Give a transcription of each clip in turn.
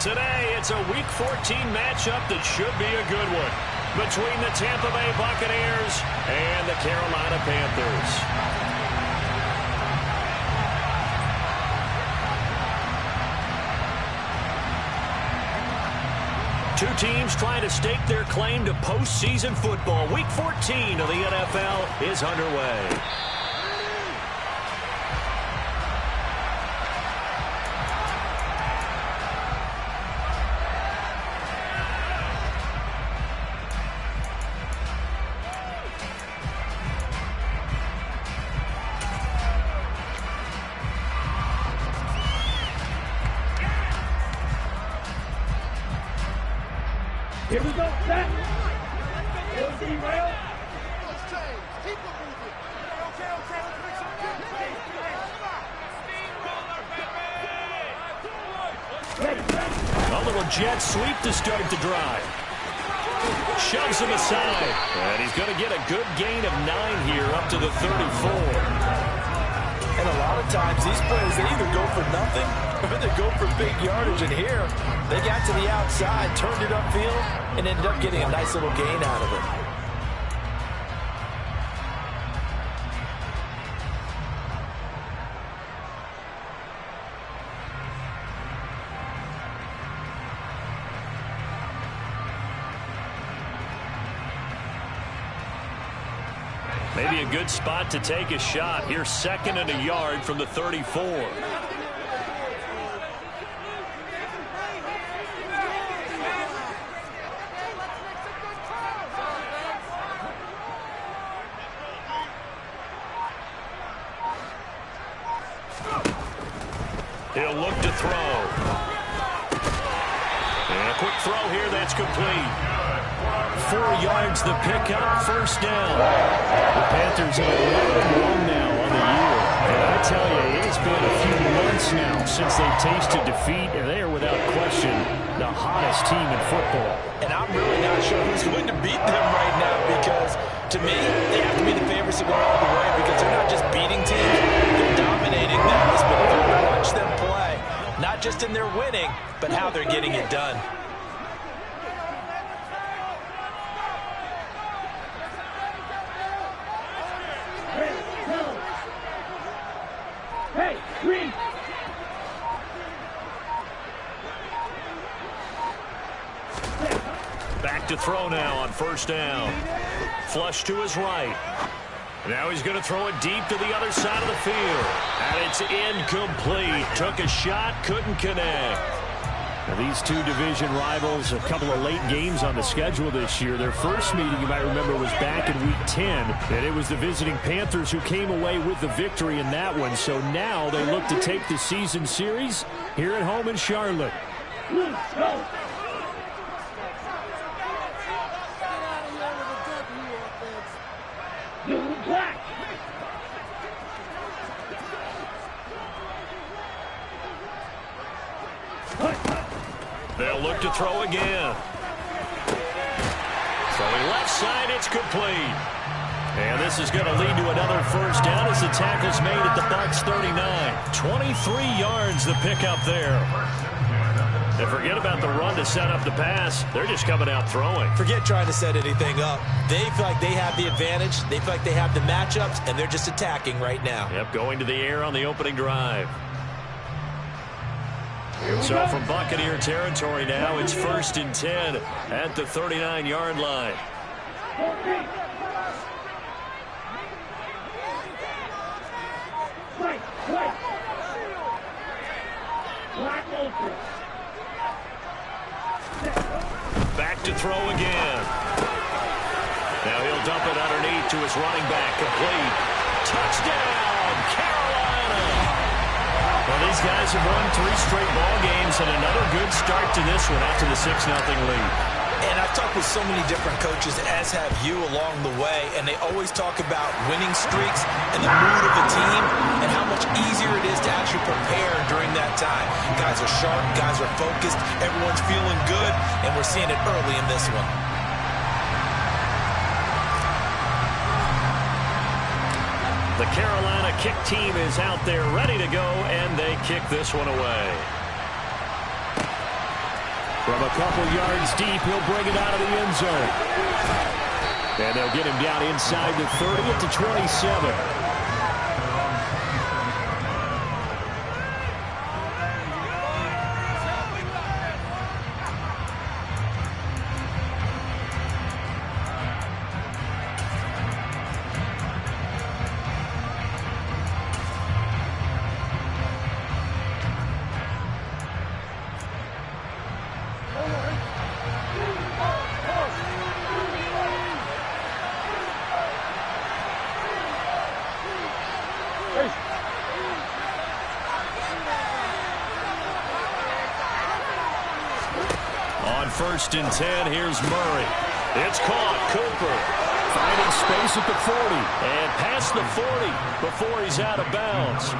Today, it's a Week 14 matchup that should be a good one between the Tampa Bay Buccaneers and the Carolina Panthers. Two teams trying to stake their claim to postseason football. Week 14 of the NFL is underway. Here we go, set. Let's see, rail. Let's change. Keep it moving. Okay. Let's make some good plays. A little jet sweep to start the drive. Shoves him aside. And he's going to get a good gain of 9 here up to the 34. And a lot of times these plays, they either go for nothing or they go for big yardage. And here, they got to the outside, turned it upfield, and ended up getting a nice little gain out of it. Maybe a good spot to take a shot. Here's 2nd and a yard from the 34. He'll look to throw. And a quick throw here, that's complete. 4 yards the pickup, first down. The Panthers are 11-1 now on the year. And I tell you, it's been a few months now since they've tasted defeat, and they are without question the hottest team in football. And I'm really not sure who's going to beat them right now because, to me, they have to be the favorites to go all the way because they're not just beating teams, they're dominating them. It's been fun to watch them play, not just in their winning, but how they're getting it done. Hey, green. Back to throw now on first down. Flush to his right. Now he's going to throw it deep to the other side of the field. And it's incomplete. Took a shot, couldn't connect. Now these two division rivals, a couple of late games on the schedule this year. Their first meeting, you might remember, was back in Week 10. And it was the visiting Panthers who came away with the victory in that one. So now they look to take the season series here at home in Charlotte. Let's go. Blue black. They'll look to throw again. Throwing left side, it's complete. And this is going to lead to another first down as the tackle's made at the Bucs 39. 23 yards the pickup there. And forget about the run to set up the pass. They're just coming out throwing. Forget trying to set anything up. They feel like they have the advantage. They feel like they have the matchups, and they're just attacking right now. Yep, going to the air on the opening drive. So from Buccaneer territory now, it's 1st and 10 at the 39-yard line. Back to throw again. Now he'll dump it underneath to his running back. Complete. Touchdown, Carolina. Well, these guys have won 3 straight ball games and another good start to this one after the 6-0 lead. And I've talked with so many different coaches, as have you, along the way, and they always talk about winning streaks and the mood of the team and how much easier it is to actually prepare during that time. Guys are sharp, guys are focused, everyone's feeling good, and we're seeing it early in this one. The Carolina kick team is out there ready to go, and they kick this one away. From a couple yards deep, he'll bring it out of the end zone. And they'll get him down inside the 30 at the 27. On 1st and 10, here's Murray. It's caught. Cooper finding space at the 40 and past the 40 before he's out of bounds.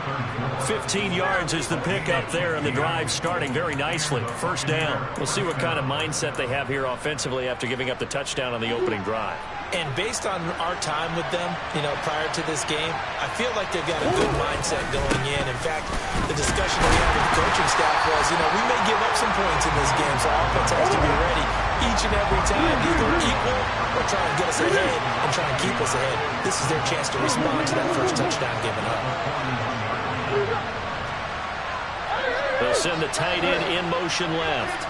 15 yards is the pickup there, and the drive starting very nicely. 1st down. We'll see what kind of mindset they have here offensively after giving up the touchdown on the opening drive. And based on our time with them, prior to this game, I feel like they've got a good mindset going in. In fact, the discussion that we had with the coaching staff was, we may give up some points in this game, so our offense has to be ready each and every time, either equal or try and get us ahead and try and keep us ahead. This is their chance to respond to that first touchdown given up. They'll send the tight end in motion left.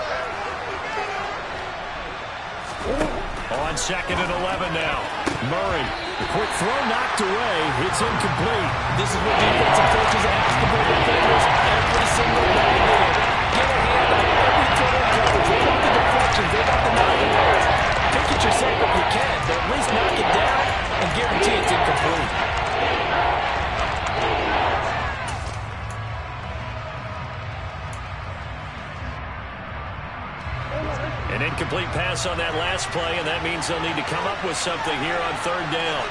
On 2nd and 11 now. Murray, the quick throw knocked away. It's incomplete. This is what defensive coaches ask of their defenders every single day. Get a hand on every throw in coverage. They got the deflections. They got the 9 yards. Pick it yourself if you can, but at least knock it down and guarantee it's incomplete. An incomplete pass on that last play, and that means they'll need to come up with something here on 3rd down.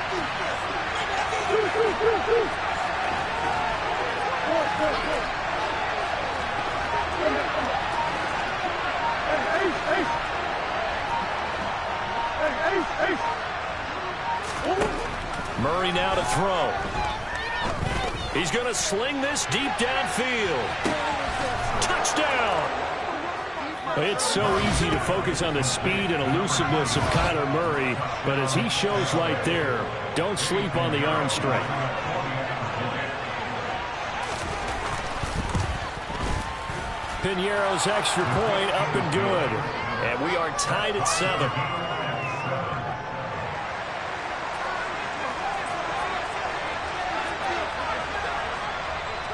Murray now to throw. He's going to sling this deep downfield. Touchdown! It's so easy to focus on the speed and elusiveness of Kyler Murray, but as he shows right there, don't sleep on the arm strength. Piñeiro's extra point up and good. And we are tied at 7.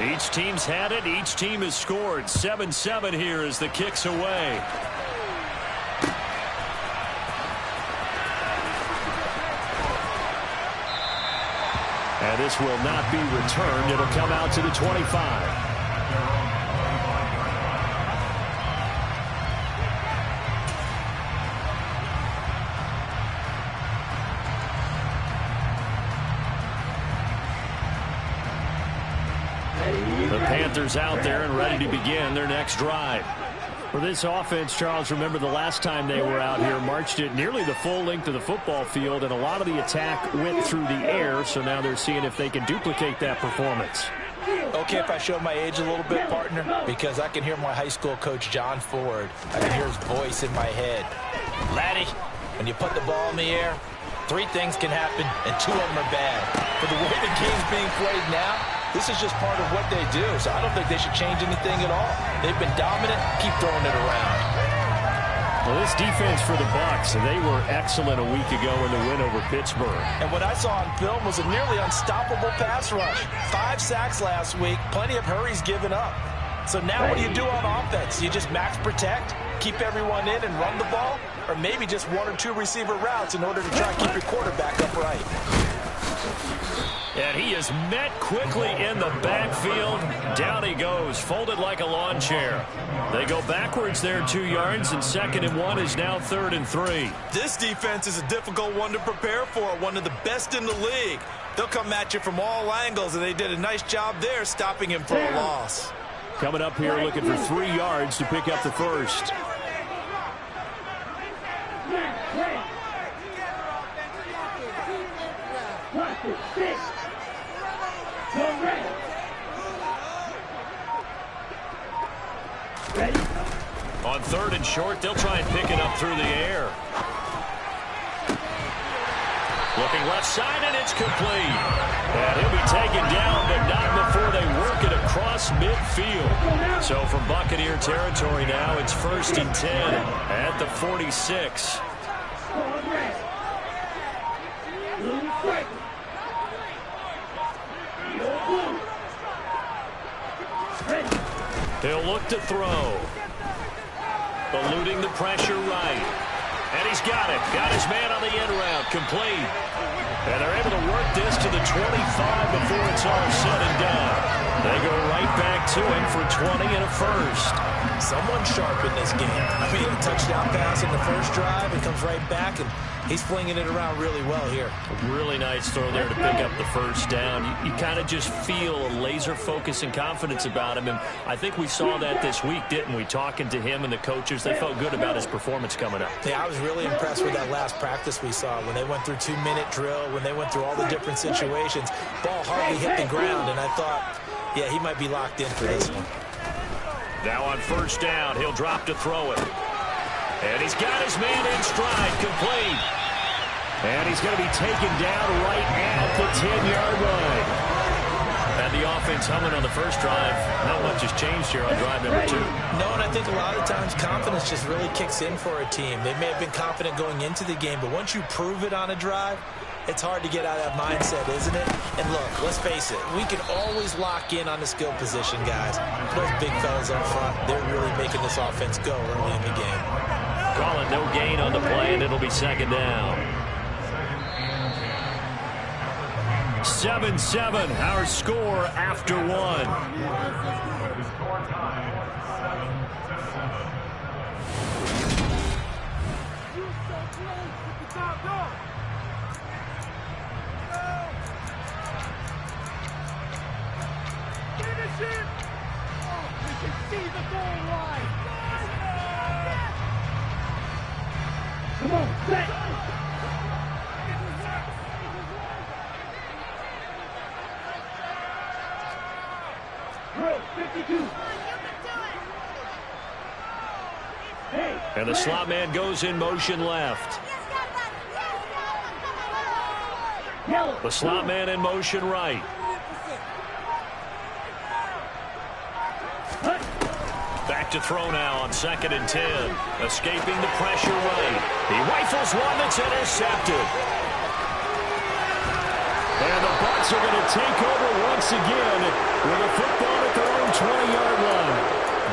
Each team's had it. Each team has scored. 7-7 here as the kick's away. And this will not be returned. It'll come out to the 25. The Panthers out there and ready to begin their next drive. For this offense, Charles, remember the last time they were out here, marched it nearly the full length of the football field, and a lot of the attack went through the air, so now they're seeing if they can duplicate that performance. Okay, if I show my age a little bit, partner, because I can hear my high school coach, John Ford. I can hear his voice in my head. Laddie, when you put the ball in the air, 3 things can happen, and 2 of them are bad. For the way the game's being played now, this is just part of what they do, so I don't think they should change anything at all. They've been dominant. Keep throwing it around. Well, this defense for the Bucs, they were excellent a week ago in the win over Pittsburgh. And what I saw on film was a nearly unstoppable pass rush. 5 sacks last week, plenty of hurries given up. So now what do you do on offense? You just max protect, keep everyone in and run the ball, or maybe just 1 or 2 receiver routes in order to try and keep your quarterback upright. And he is met quickly in the backfield. Down he goes, folded like a lawn chair. They go backwards there 2 yards, and 2nd and 1 is now 3rd and 3. This defense is a difficult one to prepare for, one of the best in the league. They'll come at you from all angles, and they did a nice job there stopping him for a loss. Coming up here looking for 3 yards to pick up the first. On 3rd and short, they'll try and pick it up through the air. Looking left side, and it's complete. And he'll be taken down, but not before they work it across midfield. So from Buccaneer territory now, it's 1st and 10 at the 46. He'll look to throw. Eluding the pressure right. And he's got it. Got his man on the end route. Complete. And they're able to work this to the 25 before it's all said and done. They go right back to him for 20 and a first. Someone sharp in this game. I mean, a touchdown pass in the first drive. It comes right back, and he's flinging it around really well here. A really nice throw there to pick up the first down. You kind of just feel a laser focus and confidence about him. And I think we saw that this week, didn't we? Talking to him and the coaches, they felt good about his performance coming up. Yeah, I was really impressed with that last practice we saw when they went through 2-minute drill, when they went through all the different situations. Ball hardly hit the ground, and I thought, yeah, he might be locked in for this one. Now on 1st down, he'll drop to throw it. And he's got his man in stride, complete. And he's going to be taken down right at the 10-yard line. And the offense humming on the first drive. Not much has changed here on drive number 2. No, and I think a lot of times confidence just really kicks in for a team. They may have been confident going into the game, but once you prove it on a drive, it's hard to get out of that mindset, isn't it? And look, let's face it, we can always lock in on the skill position, guys. Those big fellas up front, they're really making this offense go early in the game. Call it no gain on the play, and it'll be 2nd down. 7-7, our score after 1. Come on, set. Drill 52. And the slot man goes in motion left. The slot man in motion right. Back to throw now on 2nd and 10. Escaping the pressure right. He rifles one that's intercepted. And the Bucs are going to take over once again with a football at their own 20-yard line.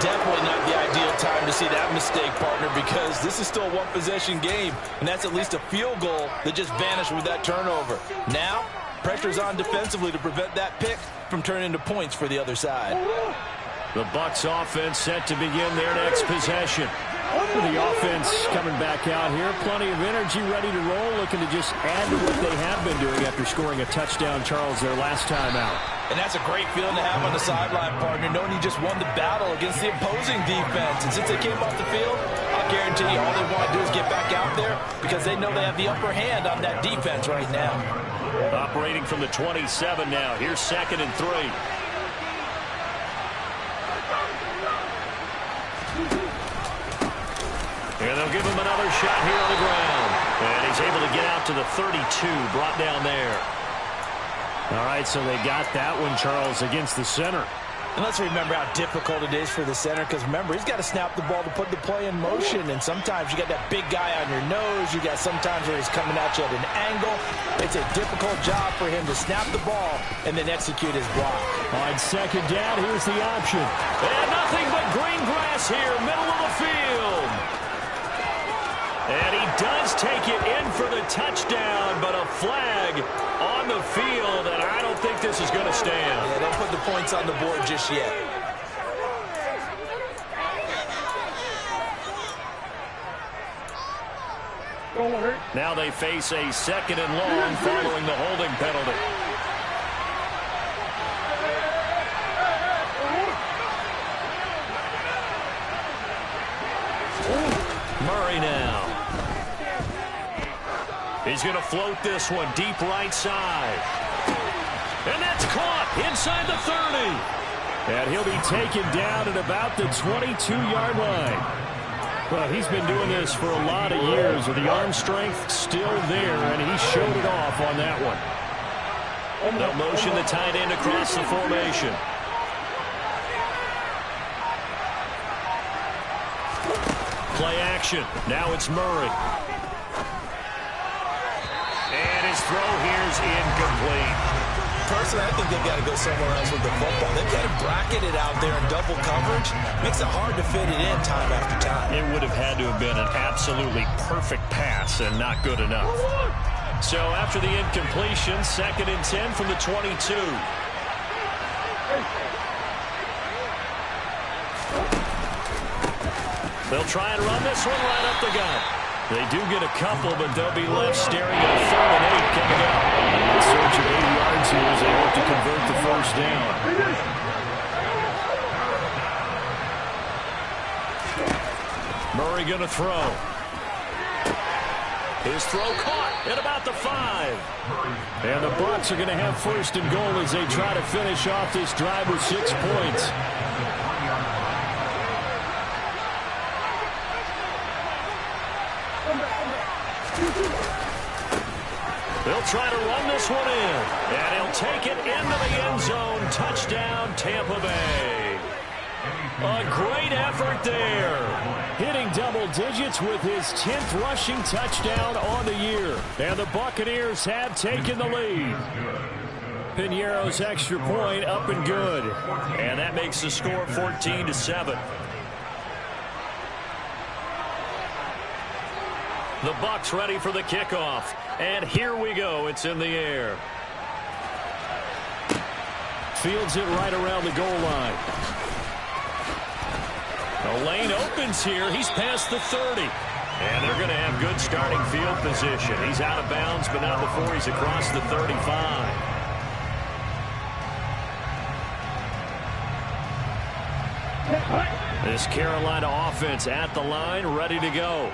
Definitely not the ideal time to see that mistake, partner, because this is still a one-possession game, and that's at least a field goal that just vanished with that turnover. Now, pressure's on defensively to prevent that pick from turning into points for the other side. The Bucs offense set to begin their next possession. The offense coming back out here. Plenty of energy, ready to roll, looking to just add to what they have been doing after scoring a touchdown, Charles, their last time out. And that's a great feeling to have on the sideline, partner, knowing you just won the battle against the opposing defense. And since they came off the field, I'll guarantee you all they want to do is get back out there because they know they have the upper hand on that defense right now. Operating from the 27 now. Here's 2nd and 3. And they'll give him another shot here on the ground. And he's able to get out to the 32, brought down there. All right, so they got that one, Charles, against the center. And let's remember how difficult it is for the center, because remember, he's got to snap the ball to put the play in motion, and sometimes you got that big guy on your nose. You got sometimes where he's coming at you at an angle. It's a difficult job for him to snap the ball and then execute his block. On 2nd down, here's the option. And nothing but green grass here, middle of the field. And he does take it in for the touchdown, but a flag on the field, and I don't think this is going to stand. Yeah, don't put the points on the board just yet. Now they face a 2nd and long following the holding penalty. Murray now. He's going to float this one deep right side. And that's caught inside the 30. And he'll be taken down at about the 22-yard line. Well, he's been doing this for a lot of years with the arm strength still there, and he showed it off on that one. They'll motion the tight end across the formation. Play action. Now it's Murray. And his throw here's incomplete. Personally, I think they've got to go somewhere else with the football. They've got to bracket it out there in double coverage. Makes it hard to fit it in time after time. It would have had to have been an absolutely perfect pass and not good enough. So after the incompletion, 2nd and 10 from the 22. They'll try and run this one right up the gut. They do get a couple, but they'll be left staring at a 3rd and 8 coming up. A search of 80 yards here as they hope to convert the first down. Murray going to throw. His throw caught at about the 5. And the Bucs are going to have 1st and goal as they try to finish off this drive with 6 points. They'll try to run this one in, and he'll take it into the end zone. Touchdown, Tampa Bay. A great effort there. Hitting double digits with his 10th rushing touchdown on the year. And the Buccaneers have taken the lead. Piñeiro's extra point up and good. And that makes the score 14-7. The Bucs ready for the kickoff. And here we go. It's in the air. Fields it right around the goal line. The lane opens here. He's past the 30. And they're going to have good starting field position. He's out of bounds, but not before he's across the 35. This Carolina offense at the line, ready to go.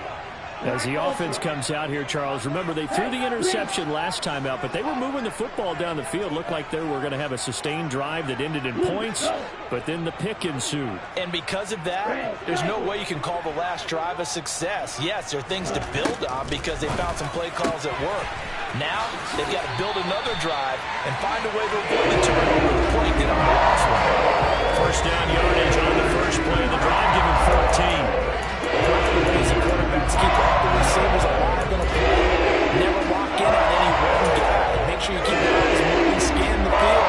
As the offense comes out here, Charles, remember they threw the interception last time out, but they were moving the football down the field. Looked like they were going to have a sustained drive that ended in points, but then the pick ensued. And because of that, there's no way you can call the last drive a success. Yes, there are things to build on because they found some play calls that work. Now, they've got to build another drive and find a way to avoid the turnover the play did on the last one. First down yardage on the first play of the drive, given 14. Ways the quarterbacks keep all the receivers alive in a play. Never lock in on any one guy. Make sure you keep your eyes moving, scan the field.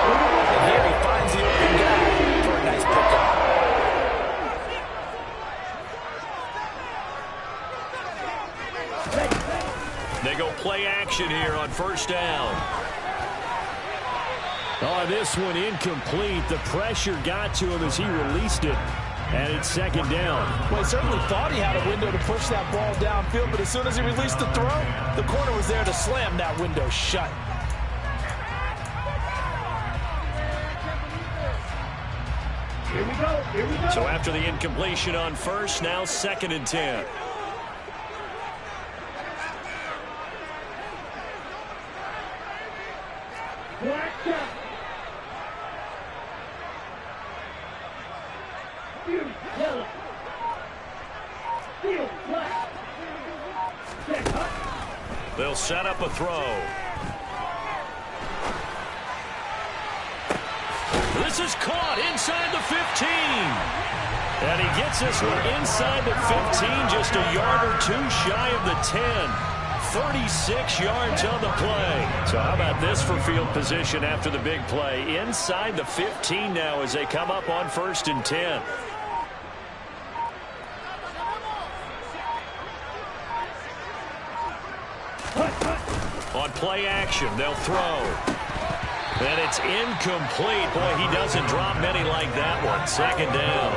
And here he finds the open guy for a nice pickup. They go play action here on first down. Oh, this one incomplete. The pressure got to him as he released it. And it's 2nd down. Well, he certainly thought he had a window to push that ball downfield, but as soon as he released the throw, the corner was there to slam that window shut. Here we go. Here we go. So after the incompletion on first, now 2nd and 10. Black cap. Field yellow. Field black. Set up. They'll set up a throw. This is caught inside the 15. And he gets this one inside the 15, just a yard or two shy of the 10. 36 yards on the play. So how about this for field position after the big play? Inside the 15 now as they come up on 1st and 10. On play action, they'll throw. And it's incomplete. Boy, he doesn't drop many like that one. 2nd down.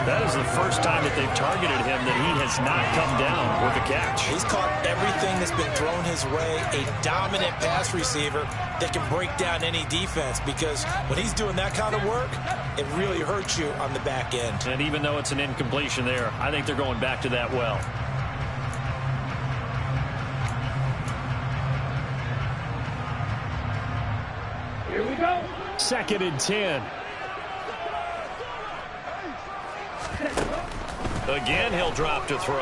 That is the first time that they've targeted him that he has not come down with a catch. He's caught everything that's been thrown his way. A dominant pass receiver that can break down any defense, because when he's doing that kind of work, it really hurts you on the back end. And even though it's an incompletion there, I think they're going back to that well. Here we go. 2nd and 10. Again, he'll drop to throw.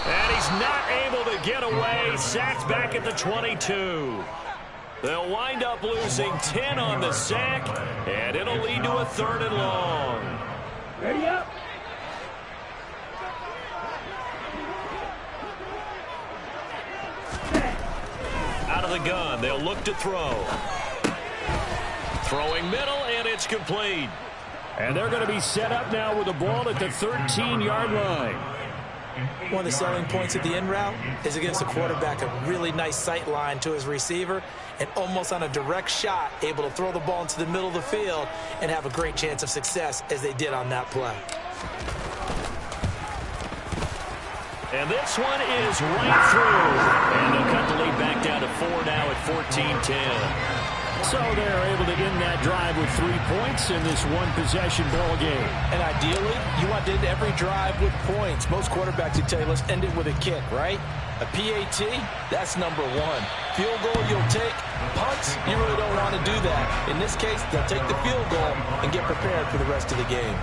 And he's not able to get away. Sacked back at the 22. They'll wind up losing 10 on the sack, and it'll lead to a 3rd and long. Ready up. Out of the gun, they'll look to throw. Throwing middle, and it's complete. And they're going to be set up now with the ball at the 13-yard line. One of the selling points of the in route is it gives the quarterback a really nice sight line to his receiver and almost on a direct shot able to throw the ball into the middle of the field and have a great chance of success as they did on that play. And this one is right through. And they'll cut the lead back down to 4 now at 14-10. So they're able to end that drive with 3 points in this one-possession ball game. And ideally, you want to end every drive with points. Most quarterbacks would tell you, let's end it with a kick, right? A PAT, that's number 1. Field goal, you'll take. Punts, you really don't want to do that. In this case, they'll take the field goal and get prepared for the rest of the game.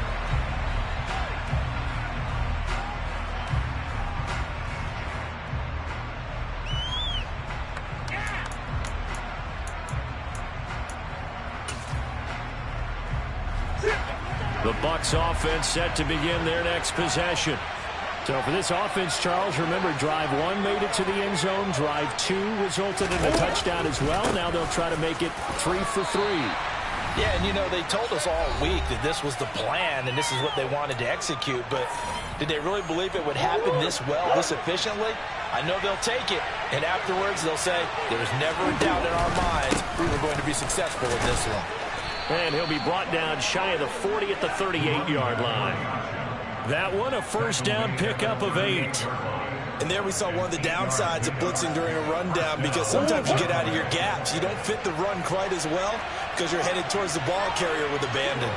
The Bucs offense set to begin their next possession. So for this offense, Charles, remember, drive 1 made it to the end zone. Drive 2 resulted in a touchdown as well. Now they'll try to make it 3 for 3. Yeah, and you know, they told us all week that this was the plan and this is what they wanted to execute, but did they really believe it would happen this well, this efficiently? I know they'll take it, and afterwards they'll say, there was never a doubt in our minds we were going to be successful in this one. And he'll be brought down shy of the 40 at the 38-yard line. That one, a first down pickup of 8. And there we saw one of the downsides of blitzing during a rundown, because sometimes you get out of your gaps. You don't fit the run quite as well because you're headed towards the ball carrier with abandon.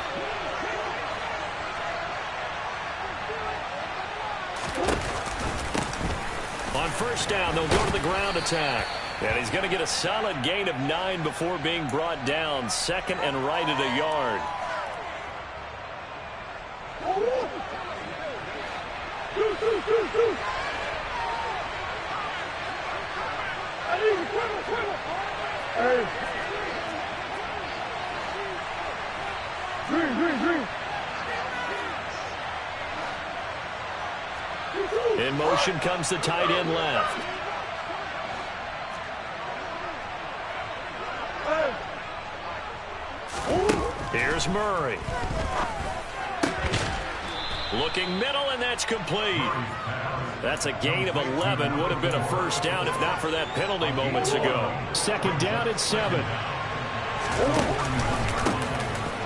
On first down, they'll go to the ground attack. And he's going to get a solid gain of 9 before being brought down. 2nd and right at a yard. In motion comes the tight end left. Here's Murray. Looking middle, and that's complete. That's a gain of 11. Would have been a first down if not for that penalty moments ago. 2nd down and 7.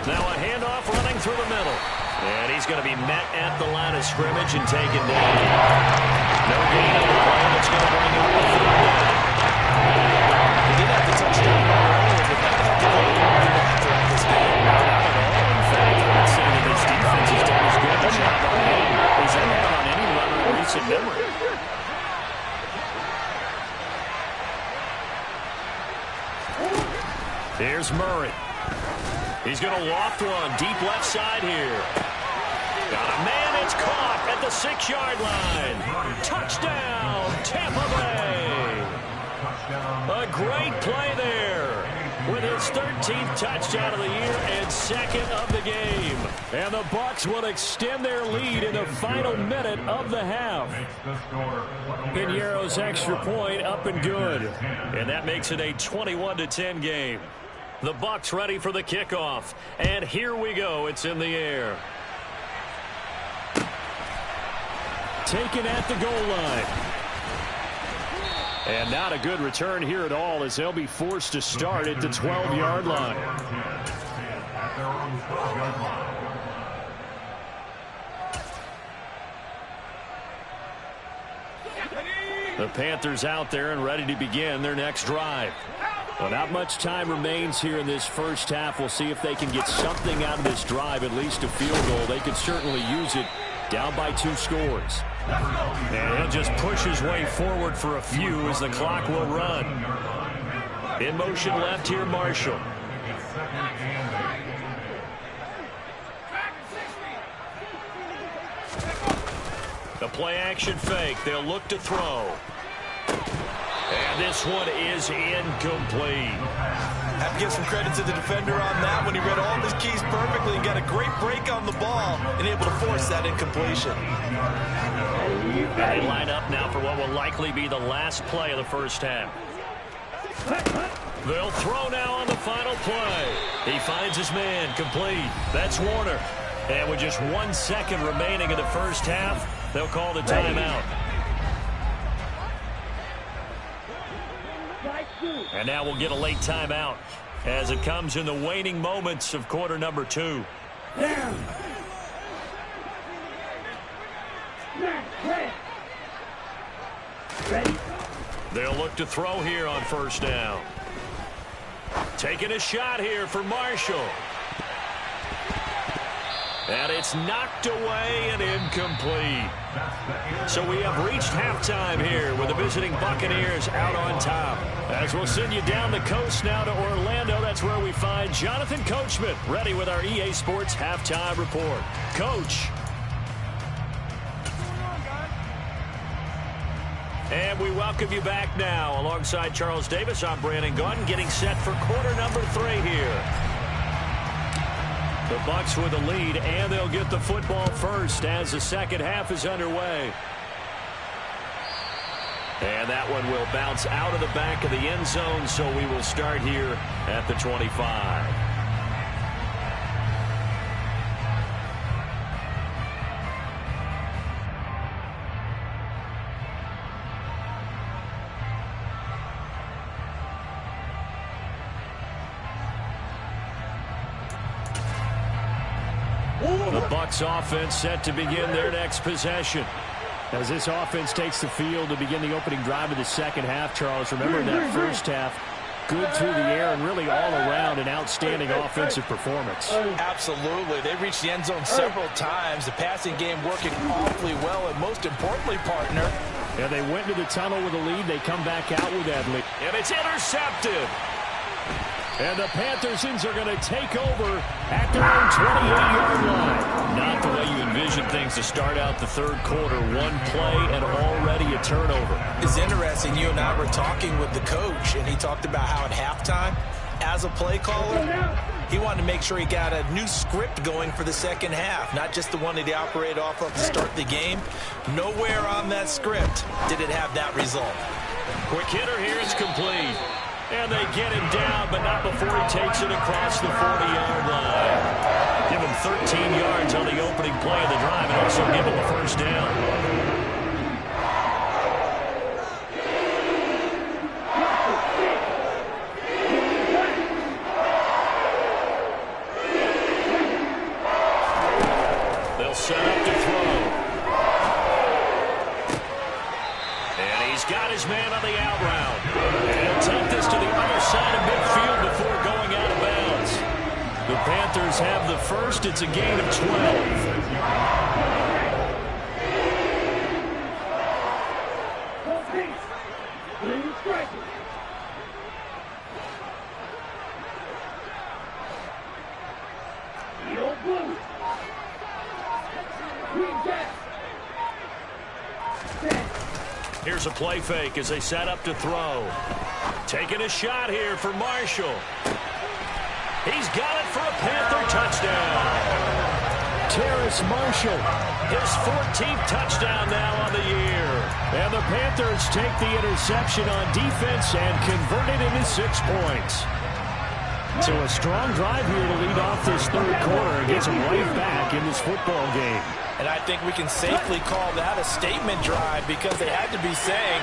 Now a handoff running through the middle. And he's going to be met at the line of scrimmage and taken down. No gain on the play. That's going to bring him up 3rd down. He did have the touchdown earlier, but not have the goal throughout this game. Not at all. In fact, I would say that this defense has done as good a job on him as they have on any runner in recent memory. Here's Murray. He's going to loft one deep left side here. Got a man. It's caught at the 6-yard line. Touchdown, Tampa Bay. A great play there with his 13th touchdown of the year and 2nd of the game. And the Bucs will extend their lead in the final minute of the half. Piñeiro's extra point up and good. And that makes it a 21-10 game. The Bucs ready for the kickoff. And here we go. It's in the air. Taken at the goal line. And not a good return here at all, as they'll be forced to start at the 12-yard line. The Panthers out there and ready to begin their next drive. Well, not much time remains here in this first half. We'll see if they can get something out of this drive, at least a field goal. They could certainly use it, down by 2 scores. And he'll just push his way forward for a few as the clock will run. In motion left here, Marshall. The play action fake. They'll look to throw. And this one is incomplete. I have to give some credit to the defender on that one. He read all of his keys perfectly and got a great break on the ball and able to force that incompletion. They line up now for what will likely be the last play of the first half. They'll throw now on the final play. He finds his man, complete. That's Warner. And with just 1 second remaining in the first half, they'll call the timeout. And now we'll get a late timeout as it comes in the waning moments of quarter number 2. They'll look to throw here on first down. Taking a shot here for Marshall. And it's knocked away and incomplete. So we have reached halftime here with the visiting Buccaneers out on top. As we'll send you down the coast now to Orlando, that's where we find Jonathan Coachman ready with our EA Sports halftime report. Coach. And we welcome you back now. Alongside Charles Davis, I'm Brandon Gaudin, getting set for quarter number 3 here. The Bucs with the lead, and they'll get the football first as the second half is underway. And that one will bounce out of the back of the end zone, so we will start here at the 25. The Bucs offense set to begin their next possession. As this offense takes the field to begin the opening drive of the second half, Charles, remember that first half, good through the air and really all around an outstanding offensive performance. Absolutely. They reached the end zone several times. The passing game working awfully well, and most importantly, partner. Yeah, they went to the tunnel with a lead. They come back out with that lead. And it's intercepted. And the Panthers are going to take over at their own 28-yard line. Not the way you envision things to start out the third quarter. One play and already a turnover. It's interesting. You and I were talking with the coach, and he talked about how at halftime, as a play caller, he wanted to make sure he got a new script going for the second half, not just the one that he operated off of to start the game. Nowhere on that script did it have that result. Quick hitter here. It's complete. And they get him down, but not before he takes it across the 40-yard line. Give him 13 yards on the opening play of the drive and also give him a first down. They'll set up to throw. And he's got his man on the out route. And he'll take this to the other side of midfield before going out of bounds. The Panthers have the first. It's a gain of 12. Here's a play fake as they set up to throw. Taking a shot here for Marshall. He's got it for a Panther touchdown. Terrace Marshall, his 14th touchdown now on the year. And the Panthers take the interception on defense and convert it into 6 points. So a strong drive here to lead off this third quarter and gets them right back in this football game. And I think we can safely call that a statement drive because they had to be saying,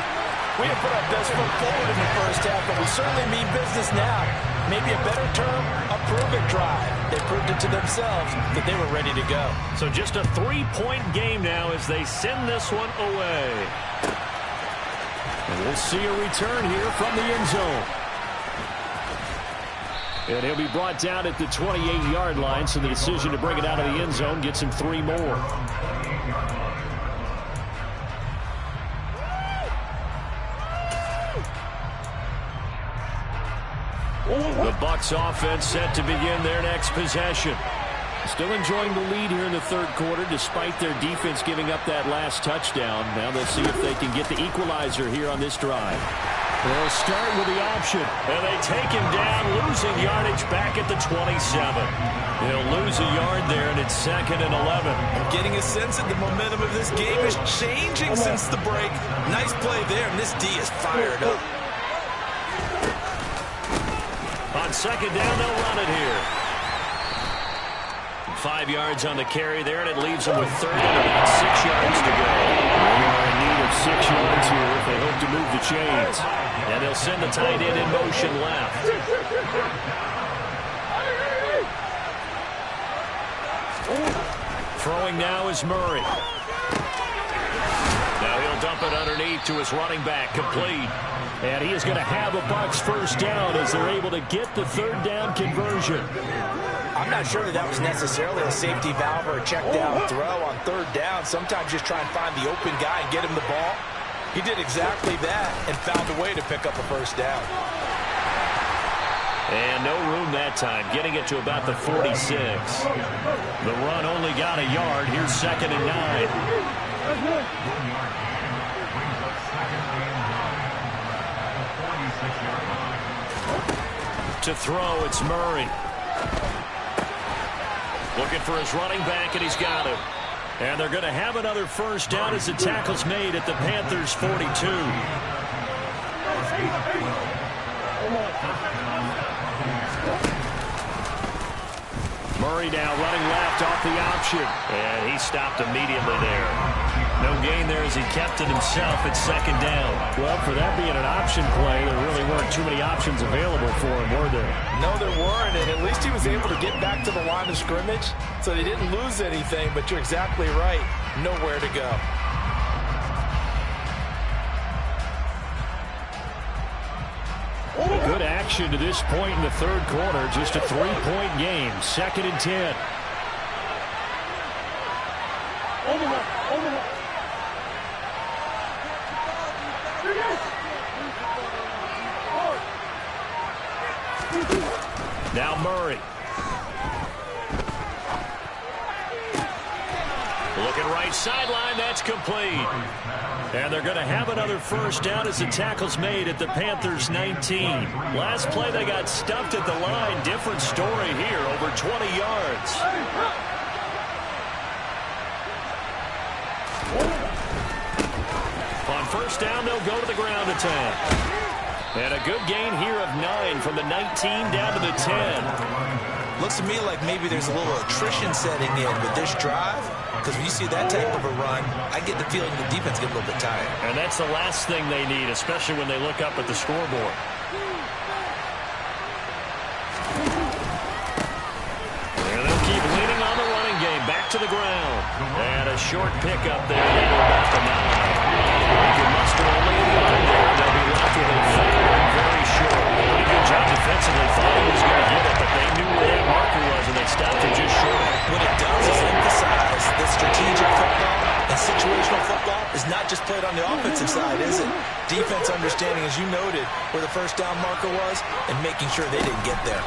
we have put our best foot forward in the first half, but we certainly mean business now. Maybe a better term, a prove-it drive. They proved it to themselves that they were ready to go. So just a 3-point game now as they send this one away. And we'll see a return here from the end zone. And he'll be brought down at the 28-yard line, so the decision to bring it out of the end zone gets him 3 more. The Bucs offense set to begin their next possession. Still enjoying the lead here in the third quarter despite their defense giving up that last touchdown. Now they'll see if they can get the equalizer here on this drive. They'll start with the option, and they take him down, losing yardage back at the 27. They'll lose a yard there, and it's 2nd and 11. I'm getting a sense that the momentum of this game is changing since the break. Nice play there, and this D is fired up. On 2nd down, they'll run it here. 5 yards on the carry there, and it leaves them with 3rd and about 6 yards to go. They are in need of 6 yards here if they hope to move the chains. And they'll send the tight end in motion left. Throwing now is Murray. Now he'll dump it underneath to his running back, complete. And he is going to have a Bucs first down as they're able to get the 3rd down conversion. I'm not sure that was necessarily a safety valve or a check down throw on 3rd down. Sometimes just try and find the open guy and get him the ball. He did exactly that and found a way to pick up a first down. And no room that time, getting it to about the 46. The run only got a yard. Here's 2nd and 9. To throw, it's Murray. Looking for his running back, and he's got him. And they're going to have another first down as the tackle's made at the Panthers' 42. Murray now running left off the option. And he stopped immediately there. No gain there as he kept it himself at 2nd down. Well, for that being an option play, there really weren't too many options available for him, were there? No, there weren't, and at least he was able to get back to the line of scrimmage, so they didn't lose anything, but you're exactly right. Nowhere to go. Good action to this point in the third quarter. Just a 3-point game. 2nd and 10. Now Murray. Looking right sideline. That's complete. And they're going to have another first down as the tackle's made at the Panthers' 19. Last play, they got stuffed at the line. Different story here, over 20 yards. On first down, they'll go to the ground attack. And a good gain here of 9 from the 19 down to the 10. Looks to me like maybe there's a little attrition setting in with this drive. Because when you see that type of a run, I get the feeling the defense gets a little bit tired. And that's the last thing they need, especially when they look up at the scoreboard. And they'll keep leaning on the running game. Back to the ground. And a short pickup there. They go back to 9. They can muster only a yard there. They'll be left with a 4th and very short. Pretty good job defensively. Thought he was going to get it, but they knew where that marker was, and they stopped it just short. What it does is emphasize that strategic football and situational football is not just played on the offensive side, is it? Defense understanding, as you noted, where the first down marker was and making sure they didn't get there.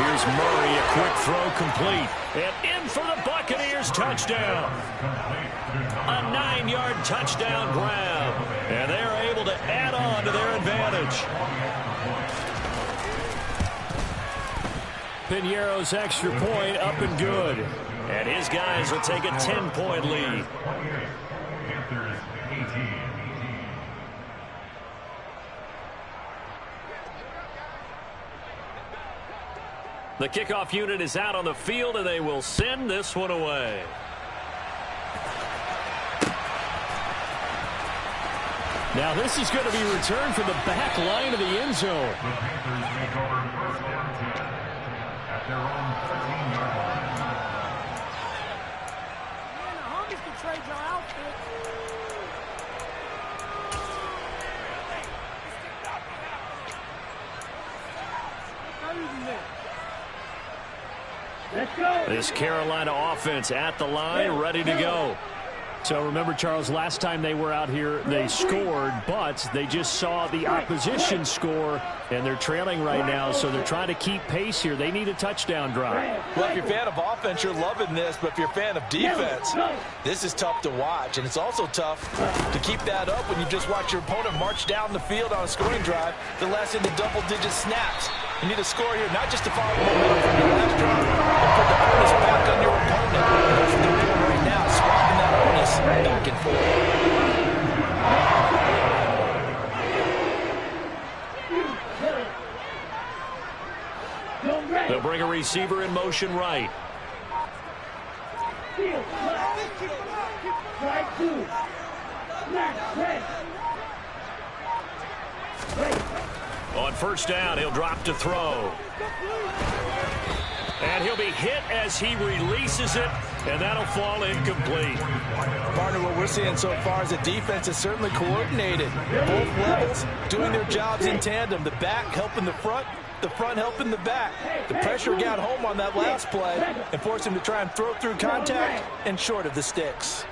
Here's Murray, a quick throw complete. And in for the Buccaneers, touchdown. A 9-yard touchdown grab. And they are able to add on to their advantage. Piñeiro's extra point up and good. And his guys will take a 10-point lead. The kickoff unit is out on the field, and they will send this one away. Now this is going to be returned from the back line of the end zone. Let's go. This Carolina offense at the line, ready to go. So remember, Charles, last time they were out here, they scored, but they just saw the opposition score, and they're trailing right now, so they're trying to keep pace here. They need a touchdown drive. Well, if you're a fan of offense, you're loving this, but if you're a fan of defense, this is tough to watch, and it's also tough to keep that up when you just watch your opponent march down the field on a scoring drive that lasts into double-digit snaps. You need a score here, not just to follow the momentum from your last drive, but put the onus back on your opponent. That's what they're doing right now, swapping that onus back and forth. They'll bring a receiver in motion right. On first down, he'll drop to throw. And he'll be hit as he releases it, and that'll fall incomplete. Partner, what we're seeing so far is the defense is certainly coordinated. Both levels doing their jobs in tandem. The back helping the front helping the back. The pressure got home on that last play and forced him to try and throw through contact and short of the sticks.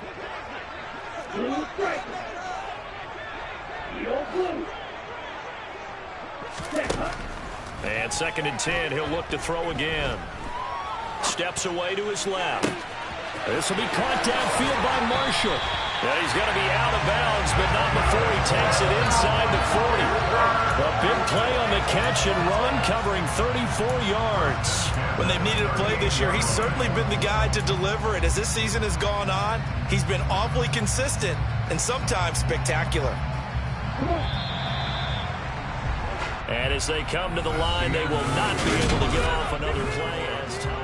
And 2nd and 10, he'll look to throw again. Steps away to his left. This will be caught downfield by Marshall. And he's going to be out of bounds, but not before he takes it inside the 40. A big play on the catch and run, covering 34 yards. When they've needed a play this year, he's certainly been the guy to deliver it. As this season has gone on, he's been awfully consistent and sometimes spectacular. And as they come to the line, they will not be able to get off another play as time.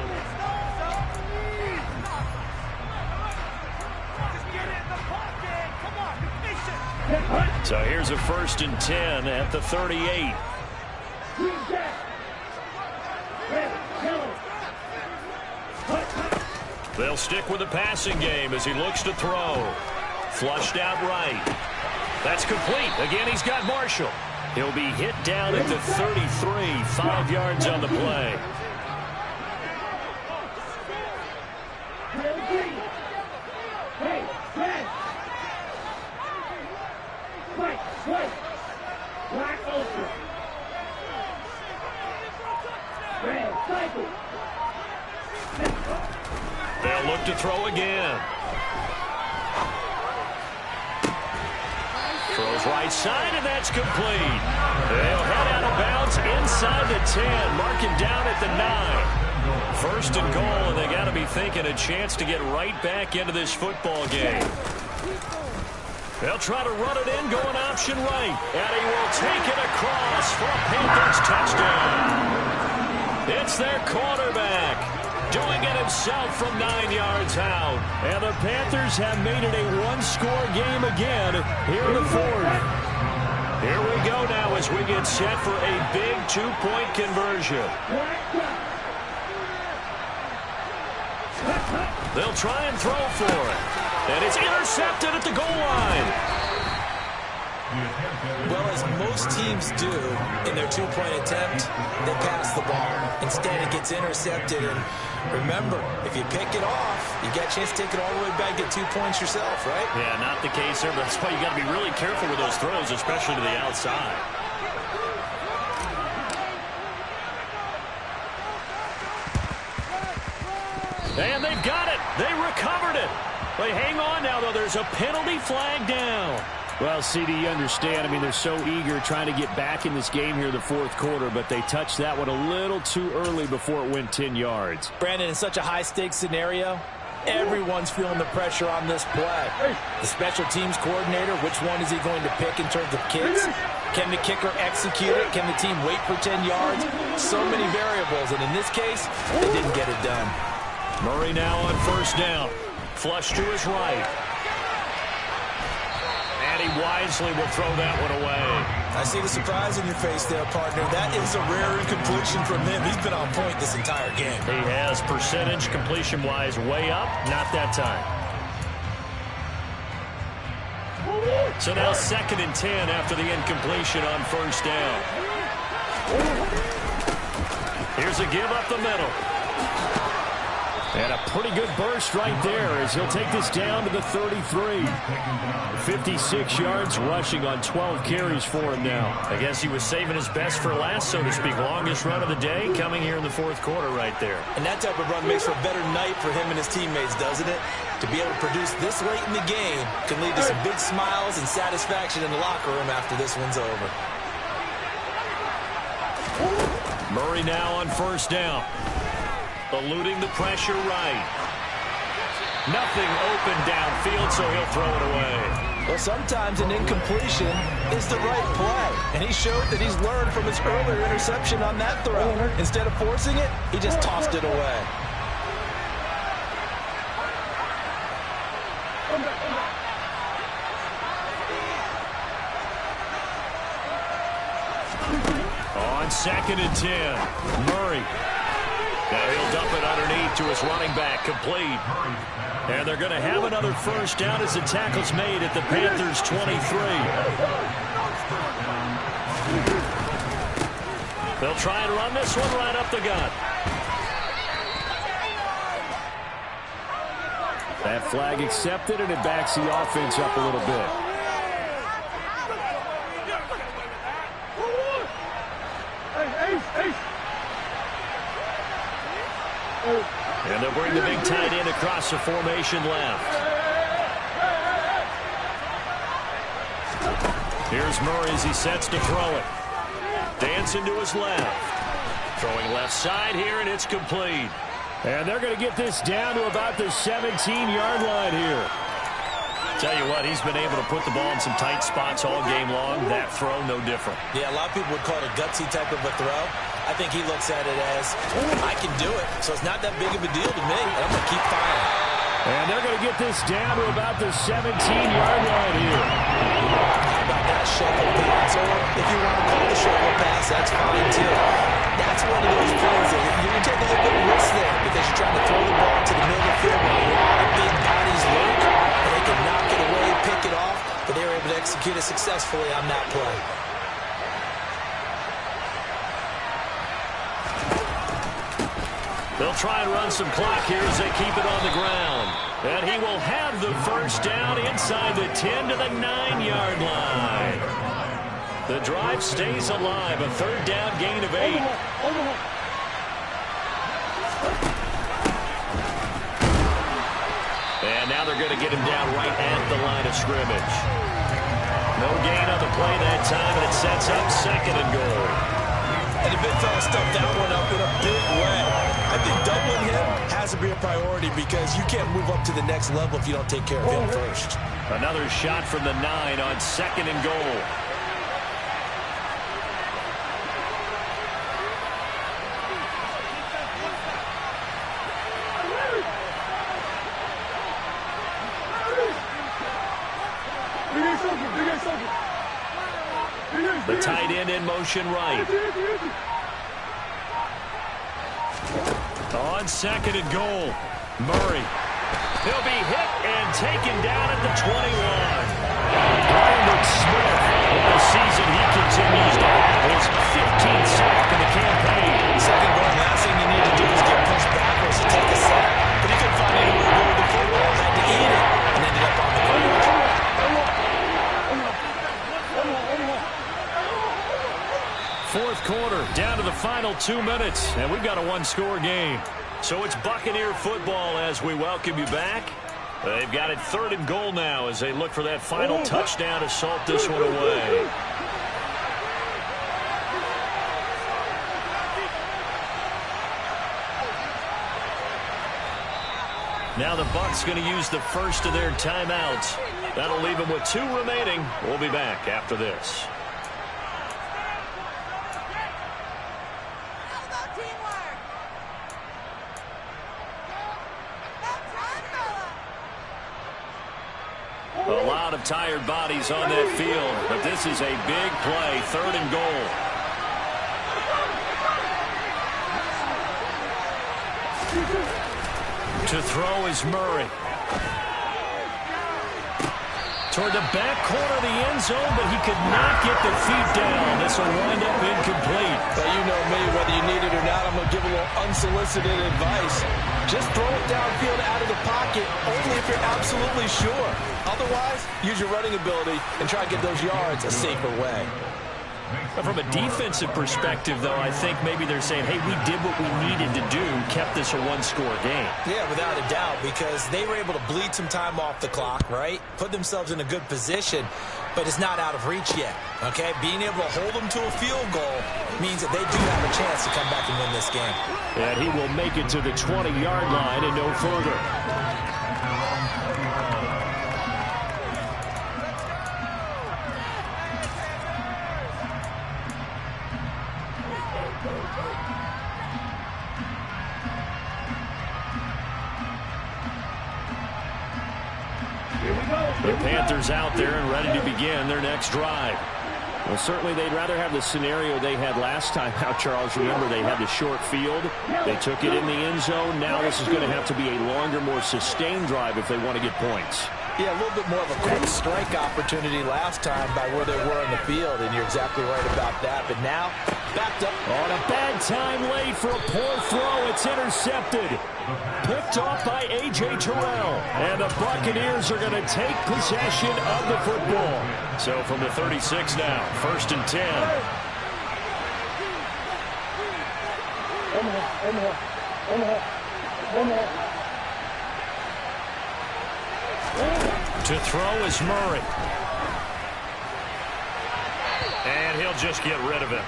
So here's a 1st and 10 at the 38. They'll stick with the passing game as he looks to throw. Flushed out right. That's complete. Again, he's got Marshall. He'll be hit down at the 33, 5 yards on the play. They'll look to throw again. Throws right side, and that's complete. They'll head out of bounds inside the 10, marking down at the 9. 1st and goal, and they got to be thinking a chance to get right back into this football game. They'll try to run it in, going option right, and he will take it across for a Panthers touchdown. It's their quarterback doing it himself from 9 yards out. And the Panthers have made it a one-score game again here in the 4th. Here we go now as we get set for a big two-point conversion. They'll try and throw for it. And it's intercepted at the goal line. Well, as most teams do in their two-point attempt, they pass the ball. Instead, it gets intercepted. And remember, if you pick it off, you get a chance to take it all the way back, get 2 points yourself, right? Yeah, not the case here. That's why you got to be really careful with those throws, especially to the outside. And they've got it. They recovered it. They hang on now, though. There's a penalty flag down. Well, CD, you understand. I mean, they're so eager trying to get back in this game here in the 4th quarter, but they touched that one a little too early before it went 10 yards. Brandon, in such a high-stakes scenario, everyone's feeling the pressure on this play. The special teams coordinator, which one is he going to pick in terms of kicks? Can the kicker execute it? Can the team wait for 10 yards? So many variables, and in this case, they didn't get it done. Murray now on 1st down. Flush to his right. And he wisely will throw that one away. I see the surprise in your face there, partner. That is a rare incompletion from him. He's been on point this entire game. He has percentage completion-wise way up. Not that time. So now 2nd and 10 after the incompletion on 1st down. Here's a give up the middle. And a pretty good burst right there as he'll take this down to the 33. 56 yards rushing on 12 carries for him now. I guess he was saving his best for last, so to speak. Longest run of the day coming here in the fourth quarter right there. And that type of run makes for a better night for him and his teammates, doesn't it? To be able to produce this late in the game can lead to some big smiles and satisfaction in the locker room after this one's over. Murray now on first down. Eluding the pressure right. Nothing open downfield, so he'll throw it away. Well, sometimes an incompletion is the right play. And he showed that he's learned from his earlier interception on that throw. Instead of forcing it, he just tossed it away. On 2nd and 10, Murray. Now he'll dump it underneath to his running back, complete. And they're going to have another first down as the tackle's made at the Panthers' 23. They'll try and run this one right up the gut. That flag accepted, and it backs the offense up a little bit. And they'll bring the big tight end across the formation left. Here's Murray as he sets to throw it. Dancing to his left. Throwing left side here, and it's complete. And they're going to get this down to about the 17-yard line here. Tell you what, he's been able to put the ball in some tight spots all game long. That throw, no different. Yeah, a lot of people would call it a gutsy type of a throw. I think he looks at it as, I can do it, so it's not that big of a deal to me, and I'm going to keep firing. And they're going to get this down to about the 17-yard line here. How about that shovel pass? Or if you want to call it a shovel pass, that's fine too. That's one of those plays that you're taking a little bit of risk there because you're trying to throw the ball to the middle of the field where a lot of big bodies lurk, and they can knock it away, pick it off, but they were able to execute it successfully on that play. They'll try and run some clock here as they keep it on the ground. And he will have the first down inside the 10 to the 9-yard line. The drive stays alive. A third down gain of 8. And now they're going to get him down right at the line of scrimmage. No gain on the play that time, and it sets up 2nd and goal. And the big fella stuffed that one up in a big way. I think doubling him has to be a priority because you can't move up to the next level if you don't take care of him first. Another shot from the 9 on 2nd and goal. The tight end in motion right. On 2nd and goal, Murray. He'll be hit and taken down at the 21. Brandon Smith, this season he continues to have his 15th sack in the campaign. Second goal, last thing you need to do is get pushed backwards to take a sack. But he couldn't find anywhere to go with the football, had to eat it, and ended up on the ground. Fourth quarter, down to the final 2 minutes, and we've got a one-score game. So it's Buccaneer football as we welcome you back. They've got it 3rd and goal now as they look for that final touchdown to salt this one away. Now the Bucs going to use the first of their timeouts. That'll leave them with 2 remaining. We'll be back after this. A lot of tired bodies on that field, but this is a big play, 3rd and goal. To throw is Murray. Toward the back corner of the end zone, but he could not get the feet down. This will wind up incomplete. But you know me, whether you need it or not, I'm going to give a little unsolicited advice. Just throw it downfield out of the pocket, only if you're absolutely sure. Otherwise, use your running ability and try to get those yards a safer way. But from a defensive perspective, though, I think maybe they're saying, hey, we did what we needed to do, kept this a one-score game. Yeah, without a doubt, because they were able to bleed some time off the clock, right? Put themselves in a good position, but it's not out of reach yet, okay? Being able to hold them to a field goal means that they do have a chance to come back and win this game. And he will make it to the 20-yard line and no further. The Panthers out there and ready to begin their next drive. Well, certainly they'd rather have the scenario they had last time out, Charles. Remember, they had the short field. They took it in the end zone. Now this is going to have to be a longer, more sustained drive if they want to get points. Yeah, a little bit more of a quick strike opportunity last time by where they were on the field, and you're exactly right about that. But now, backed up. On a bad time late for a poor throw. It's intercepted. Picked off by A.J. Terrell. And the Buccaneers are going to take possession of the football. So from the 36 now, 1st and 10. To throw is Murray. And he'll just get rid of it.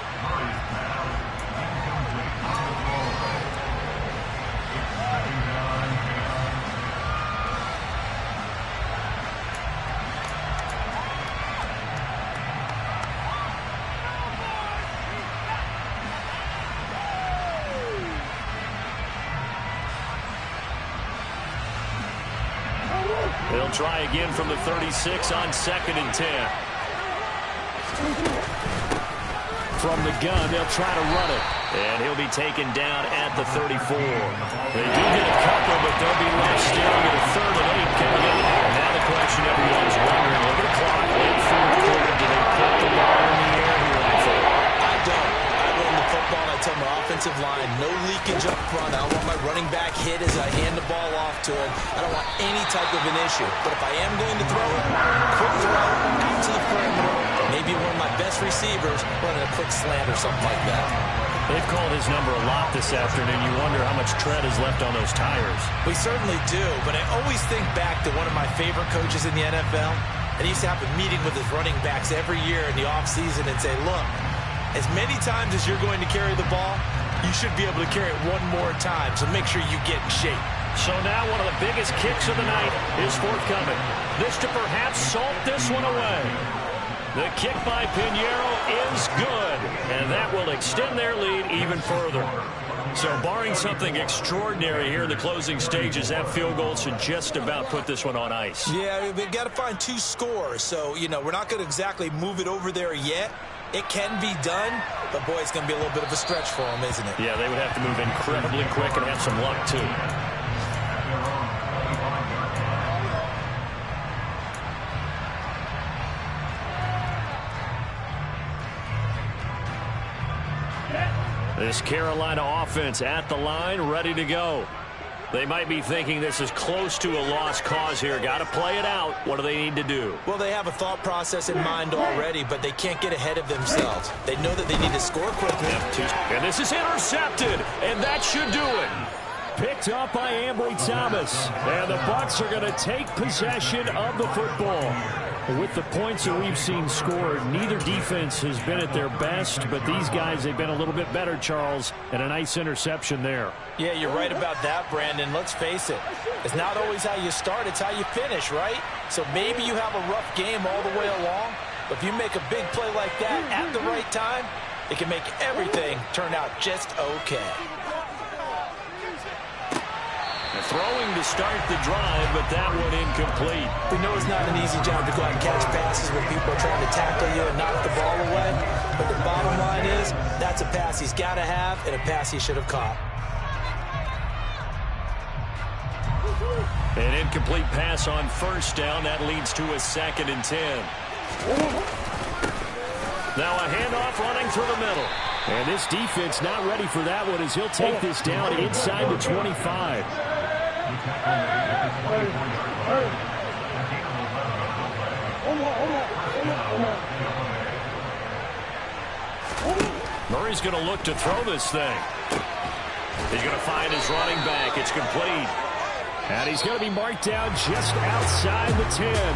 They'll try again from the 36 on 2nd and 10. From the gun, they'll try to run it. And he'll be taken down at the 34. They do get a couple, but they'll be left staring at a 3rd and 8 coming in. Now the question everyone's wondering, look at the clock, late 4th quarter, do they put the ball in the air here? I don't. I run the football and I tell my offensive line, no leakage up front. I don't want my running back hit as I hand the ball off to him. I don't want any type of an issue. But if I am going to throw it, quick throw out to the perimeter, maybe one of my best receivers running a quick slant or something like that. They've called his number a lot this afternoon. You wonder how much tread is left on those tires. We certainly do, but I always think back to one of my favorite coaches in the NFL. And he used to have a meeting with his running backs every year in the offseason and say, look, as many times as you're going to carry the ball, you should be able to carry it one more time, so make sure you get in shape. So now one of the biggest kicks of the night is forthcoming. This to perhaps salt this one away. The kick by Pinheiro is good, and that will extend their lead even further. So barring something extraordinary here in the closing stages, that field goal should just about put this one on ice. Yeah, we've got to find 2 scores, so, we're not going to exactly move it over there yet. It can be done, but, boy, it's going to be a little bit of a stretch for them, isn't it? Yeah, they would have to move incredibly quick and have some luck, too. This Carolina offense at the line, ready to go. They might be thinking this is close to a lost cause here. Got to play it out. What do they need to do? Well, they have a thought process in mind already, but they can't get ahead of themselves. They know that they need to score quickly. And this is intercepted, and that should do it. Picked up by Ambry Thomas. And the Bucs are going to take possession of the football. With the points that we've seen scored, neither defense has been at their best, but these guys, they've been a little bit better, Charles, and a nice interception there. Yeah, you're right about that, Brandon. Let's face it. It's not always how you start, it's how you finish, right? So maybe you have a rough game all the way along, but if you make a big play like that at the right time, it can make everything turn out just okay. Throwing to start the drive, but that one incomplete. We know it's not an easy job to go out and catch passes when people are trying to tackle you and knock the ball away. But the bottom line is, that's a pass he's got to have and a pass he should have caught. An incomplete pass on 1st down. That leads to a 2nd and 10. Now a handoff running through the middle. And this defense not ready for that one as he'll take this down inside the 25. Murray's going to look to throw this thing. He's going to find his running back. It's complete. And he's going to be marked down just outside the 10.